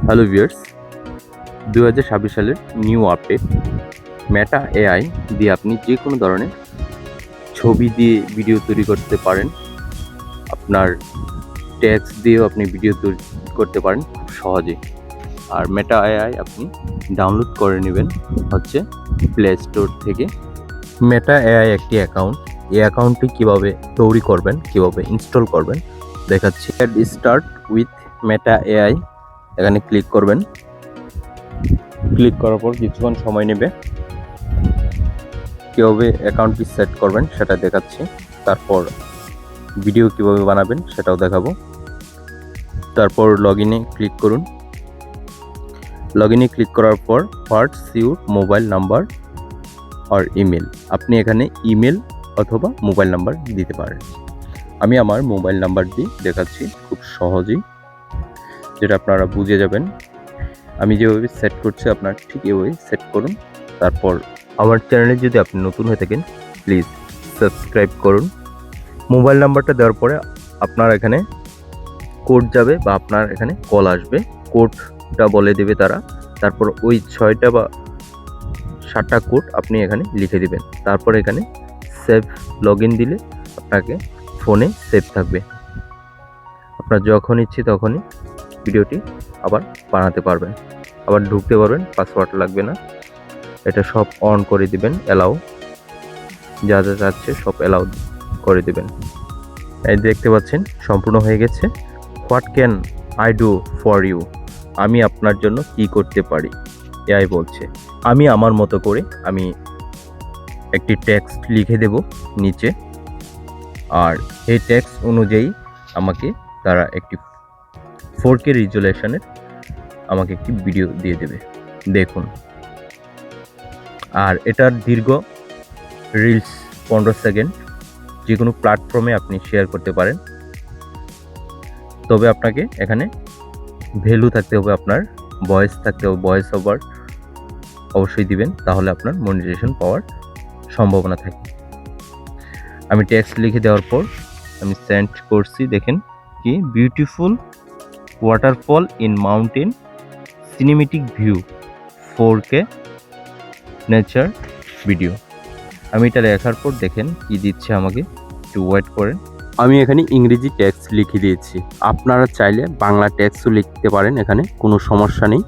Hello viewers, 2026 সালের new update Meta AI দিয়ে আপনি যে কোনো ধরনের ছবি দিয়ে ভিডিও তৈরি করতে পারেন। আপনার টেক্সট দিয়েও আপনি ভিডিও তৈরি করতে পারেন খুব সহজে। আর মেটা এআই আপনি ডাউনলোড করে নেবেন হচ্ছে প্লে স্টোর থেকে। মেটা এআই একটি অ্যাকাউন্ট। এই অ্যাকাউন্টটি কীভাবে তৈরি করবেন, কীভাবে ইনস্টল করবেন দেখাচ্ছি। স্টার্ট উইথ মেটা এআই, এখানে ক্লিক করবেন। ক্লিক করার পর কিছুক্ষণ সময় নেবে। কীভাবে অ্যাকাউন্টটি সেট করবেন সেটা দেখাচ্ছি। তারপর ভিডিও কীভাবে বানাবেন সেটাও দেখাবো। তারপর লগইনে ক্লিক করুন। লগইনে ক্লিক করার পর হোয়াটস ইউর মোবাইল নাম্বার আর ইমেল, আপনি এখানে ইমেল অথবা মোবাইল নাম্বার দিতে পারেন। আমি আমার মোবাইল নাম্বার দিয়ে দেখাচ্ছি খুব সহজেই, যেটা আপনারা বুঝে যাবেন। আমি যেভাবে সেট করছি আপনার ঠিক এভাবে সেট করুন। তারপর আমার চ্যানেলে যদি আপনি নতুন হয়ে থাকেন প্লিজ সাবস্ক্রাইব করুন। মোবাইল নাম্বারটা দেওয়ার পরে আপনার এখানে কোড যাবে বা আপনার এখানে কল আসবে, কোডটা বলে দেবে তারা। তারপর ওই 6টা বা 7টা কোড আপনি এখানে লিখে দিবেন। তারপর এখানে সেভ লগইন দিলে আপনাকে ফোনে সেভ থাকবে। আপনার যখন ইচ্ছে তখনই ভিডিওটি আবার বানাতে পারবেন, আবার ঢুকতে পারবেন, পাসওয়ার্ড লাগবে না। এটা সব অন করে দিবেন, অ্যালাউ, যা যা যাচ্ছে সব অ্যালাউ করে দিবেন। এই দেখতে পাচ্ছেন সম্পূর্ণ হয়ে গেছে। What can I do for you, আমি আপনার জন্য কি করতে পারি এআই বলছে। আমি আমার মতো করে আমি একটি টেক্সট লিখে দেব নিচে, আর এই টেক্সট অনুযায়ী আমাকে তারা একটি 4K রেজুলেশনের আমাকে একটি ভিডিও দিয়ে দেবে, দেখুন। আর এটার দীর্ঘ রিলস 15 সেকেন্ড, যে কোনো প্ল্যাটফর্মে আপনি শেয়ার করতে পারেন। তবে আপনাকে এখানে ভ্যালু থাকতে হবে, আপনার ভয়েস থাকতে হবে, ভয়েস ওভার অবশ্যই দিবেন, তাহলে আপনার মনিটাইজেশন পাওয়ার সম্ভাবনা থাকে। আমি টেক্সট লিখে দেওয়ার পর আমি সেন্ড করছি, দেখেন কি beautiful waterfall in mountain cinematic view 4K nature video. আমি এটা লেখার পর দেখেন কি দিচ্ছে আমাকে, একটু ওয়েট করেন। আমি এখানে ইংরেজি টেক্সট লিখে দিয়েছি, আপনারা চাইলে বাংলা টেক্সটও লিখতে পারেন, এখানে কোনো সমস্যা নেই।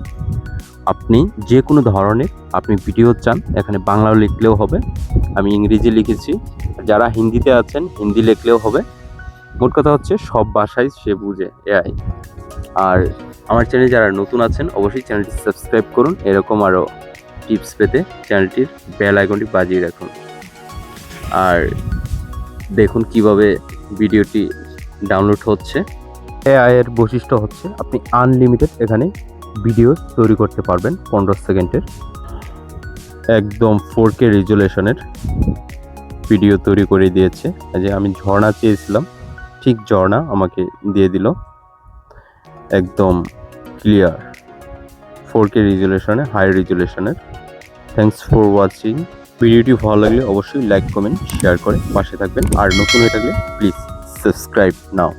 আপনি যে কোনো ধরনের আপনি ভিডিও চান এখানে বাংলাও লিখলেও হবে, আমি ইংরেজি লিখেছি। যারা হিন্দিতে আছেন হিন্দি লিখলেও হবে। মোট কথা হচ্ছে সব ভাষায় সে বুঝে এআই। আর আমার চ্যানেলে যারা নতুন আছেন অবশ্যই চ্যানেলটি সাবস্ক্রাইব করুন, এরকম আরও টিপস পেতে চ্যানেলটির বেল আইকনটি বাজিয়ে রাখুন। আর দেখুন কিভাবে ভিডিওটি ডাউনলোড হচ্ছে। এআই এর বৈশিষ্ট্য হচ্ছে আপনি আনলিমিটেড এখানে ভিডিও তৈরি করতে পারবেন 15 সেকেন্ডের, একদম 4K রেজুলেশনের ভিডিও তৈরি করে দিয়েছে। যে আমি ঝর্ণা চেয়েছিলাম, ঠিক ঝর্ণা আমাকে দিয়ে দিল, একদম ক্লিয়ার 4K রেজুলেশনে, হাই রেজুলেশনের। Thanks for watching. ভিডিওটি ভালো লাগলে অবশ্যই লাইক, কমেন্ট, শেয়ার করে পাশে থাকবেন। আর নতুন হয়ে থাকলে প্লিজ সাবস্ক্রাইব নাও।